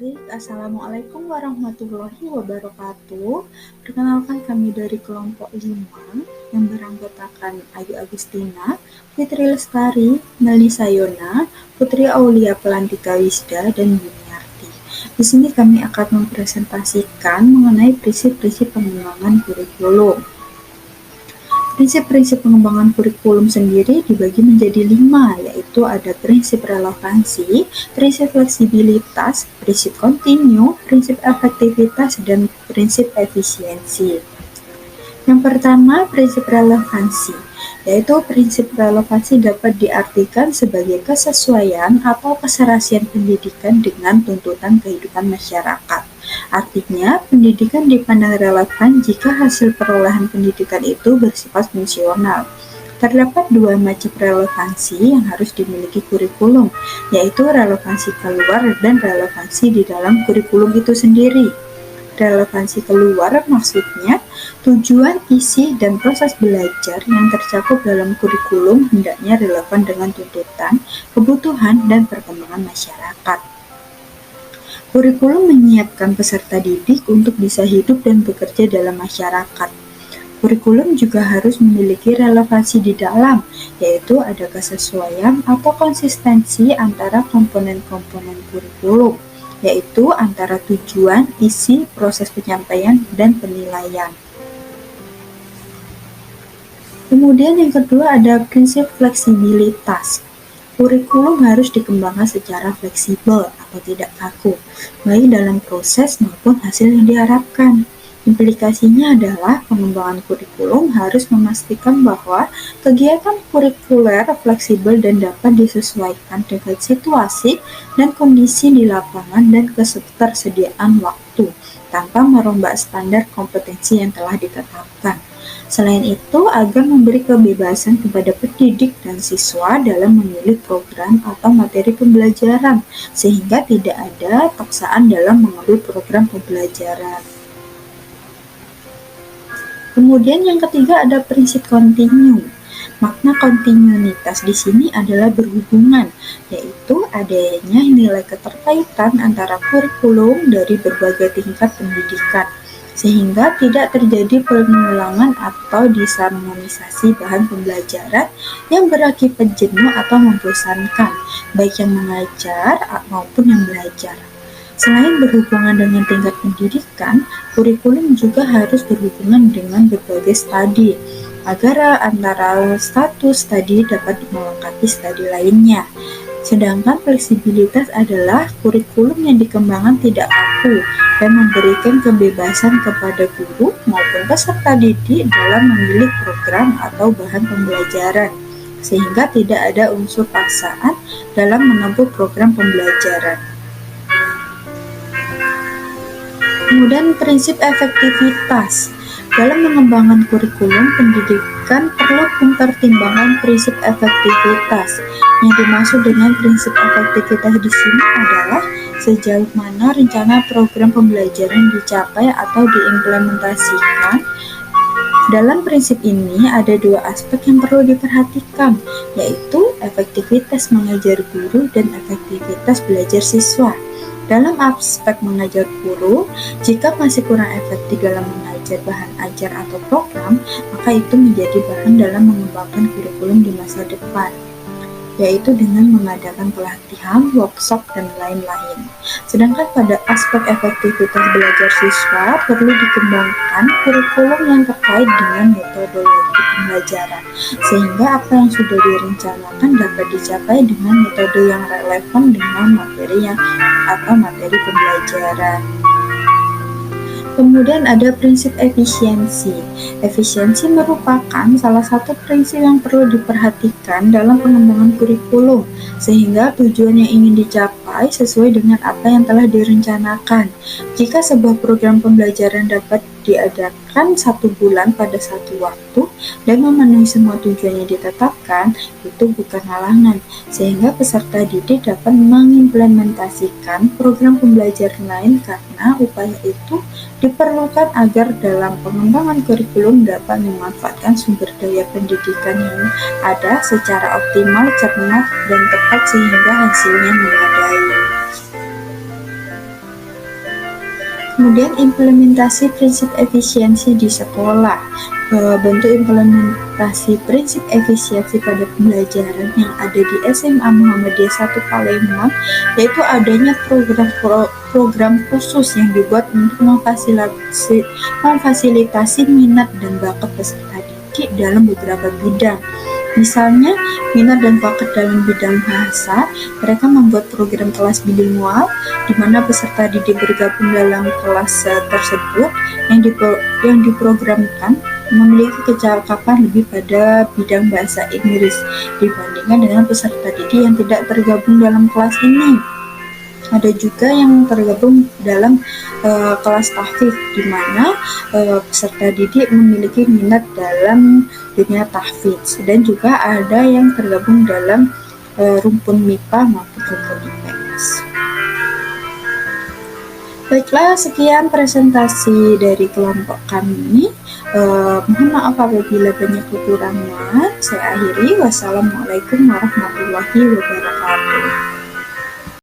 Baik, Assalamualaikum warahmatullahi wabarakatuh. Perkenalkan kami dari kelompok 5 yang beranggotakan Ayu Agustina, Fitri Lestari, Melisa Yona, Putri Aulia Pelantika Wisda, dan Yuniarti. Di sini kami akan mempresentasikan mengenai prinsip-prinsip pengembangan kurikulum. Prinsip-prinsip pengembangan kurikulum sendiri dibagi menjadi 5, yaitu ada prinsip relevansi, prinsip fleksibilitas, prinsip kontinu, prinsip efektivitas, dan prinsip efisiensi. Yang pertama, prinsip relevansi, yaitu prinsip relevansi dapat diartikan sebagai kesesuaian atau keserasian pendidikan dengan tuntutan kehidupan masyarakat. Artinya, pendidikan dipandang relevan jika hasil perolehan pendidikan itu bersifat fungsional. Terdapat dua macam relevansi yang harus dimiliki kurikulum, yaitu relevansi keluar dan relevansi di dalam kurikulum itu sendiri. Relevansi keluar maksudnya tujuan, isi, dan proses belajar yang tercakup dalam kurikulum hendaknya relevan dengan tuntutan, kebutuhan, dan perkembangan masyarakat. Kurikulum menyiapkan peserta didik untuk bisa hidup dan bekerja dalam masyarakat. Kurikulum juga harus memiliki relevansi di dalam, yaitu ada kesesuaian atau konsistensi antara komponen-komponen kurikulum, yaitu antara tujuan, isi, proses penyampaian, dan penilaian. Kemudian yang kedua ada prinsip fleksibilitas. Kurikulum harus dikembangkan secara fleksibel atau tidak kaku, baik dalam proses maupun hasil yang diharapkan. Implikasinya adalah pengembangan kurikulum harus memastikan bahwa kegiatan kurikuler fleksibel dan dapat disesuaikan dengan situasi dan kondisi di lapangan dan ketersediaan waktu, tanpa merombak standar kompetensi yang telah ditetapkan. Selain itu, agar memberi kebebasan kepada pendidik dan siswa dalam memilih program atau materi pembelajaran, sehingga tidak ada paksaan dalam mengambil program pembelajaran. Kemudian yang ketiga ada prinsip kontinu. Makna kontinuitas di sini adalah berhubungan, yaitu adanya nilai keterkaitan antara kurikulum dari berbagai tingkat pendidikan, sehingga tidak terjadi pengulangan atau disharmonisasi bahan pembelajaran yang berakibat jenuh atau membosankan, baik yang mengajar maupun yang belajar. Selain berhubungan dengan tingkat pendidikan, kurikulum juga harus berhubungan dengan berbagai studi, agar antara satu studi dapat melengkapi studi lainnya. Sedangkan fleksibilitas adalah kurikulum yang dikembangkan tidak kaku dan memberikan kebebasan kepada guru maupun peserta didik dalam memilih program atau bahan pembelajaran, sehingga tidak ada unsur paksaan dalam menempuh program pembelajaran. Kemudian prinsip efektivitas. Dalam mengembangkan kurikulum pendidikan perlu mempertimbangkan prinsip efektivitas. Yang dimaksud dengan prinsip efektivitas di sini adalah sejauh mana rencana program pembelajaran dicapai atau diimplementasikan. Dalam prinsip ini ada dua aspek yang perlu diperhatikan, yaitu efektivitas mengajar guru dan efektivitas belajar siswa. Dalam aspek mengajar guru, jika masih kurang efektif dalam mengajar bahan ajar atau program, maka itu menjadi bahan dalam mengembangkan kurikulum di masa depan, yaitu dengan mengadakan pelatihan, workshop, dan lain-lain. Sedangkan pada aspek efektivitas belajar siswa, perlu dikembangkan kurikulum yang terkait dengan metodologi pembelajaran, sehingga apa yang sudah direncanakan dapat dicapai dengan metode yang relevan dengan materi pembelajaran. Kemudian ada prinsip efisiensi. Efisiensi merupakan salah satu prinsip yang perlu diperhatikan dalam pengembangan kurikulum, sehingga tujuan yang ingin dicapai sesuai dengan apa yang telah direncanakan. Jika sebuah program pembelajaran dapat diadakan 1 bulan pada satu waktu dan memenuhi semua tujuan yang ditetapkan, itu bukan halangan, sehingga peserta didik dapat mengimplementasikan program pembelajaran lain karena upaya itu diperlukan agar dalam pengembangan kurikulum dapat memanfaatkan sumber daya pendidikan yang ada secara optimal, cermat, dan tepat sehingga hasilnya memadai. Kemudian implementasi prinsip efisiensi di sekolah. Bentuk implementasi prinsip efisiensi pada pembelajaran yang ada di SMA Muhammadiyah 1 Palembang, yaitu adanya program khusus yang dibuat untuk memfasilitasi minat dan bakat peserta didik dalam beberapa bidang. Misalnya, minat dan bakat dalam bidang bahasa, mereka membuat program kelas bilingual, di mana peserta didik bergabung dalam kelas tersebut yang diprogramkan memiliki kecakapan lebih pada bidang bahasa Inggris dibandingkan dengan peserta didik yang tidak tergabung dalam kelas ini. Ada juga yang tergabung dalam kelas tahfidz, di mana peserta didik memiliki minat dalam dunia tahfidz, dan juga ada yang tergabung dalam rumpun MIPA maupun rumpun IPS. Baiklah, sekian presentasi dari kelompok kami. Mohon maaf apabila banyak kekurangan. Saya akhiri. Wassalamualaikum warahmatullahi wabarakatuh.